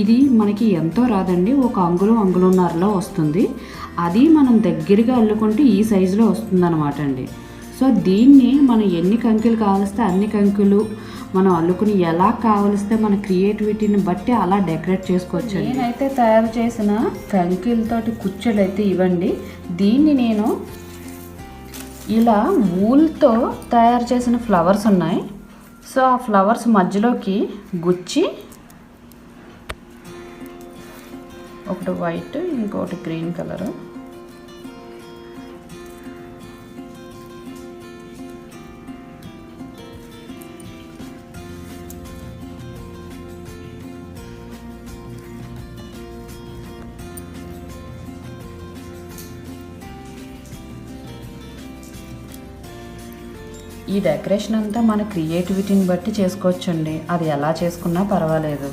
ఇది మనకి ఎంతో రాదండి, ఒక అంగుళంన్నరలో వస్తుంది. అది మనం దగ్గరగా అల్లుకుంటే ఈ సైజులో వస్తుందన్నమాట అండి. సో దీన్ని మనం ఎన్ని కంకులు కావలిస్తే అన్ని కంకులు మనం అల్లుకుని ఎలా కావలిస్తే మన క్రియేటివిటీని బట్టి అలా డెకరేట్ చేసుకోవచ్చు. నేనైతే తయారు చేసిన కంకులతోటి కుచ్చులు అయితే ఇవ్వండి. దీన్ని నేను ఇలా వూల్తో తయారు చేసిన ఫ్లవర్స్ ఉన్నాయి. సో ఆ ఫ్లవర్స్ మధ్యలోకి గుచ్చి, ఒకటి వైట్ ఇంకొకటి గ్రీన్ కలరు, ఈ డెకరేషన్ అంతా మన క్రియేటివిటీని బట్టి చేసుకోవచ్చండి. అది ఎలా చేసుకున్నా పర్వాలేదు.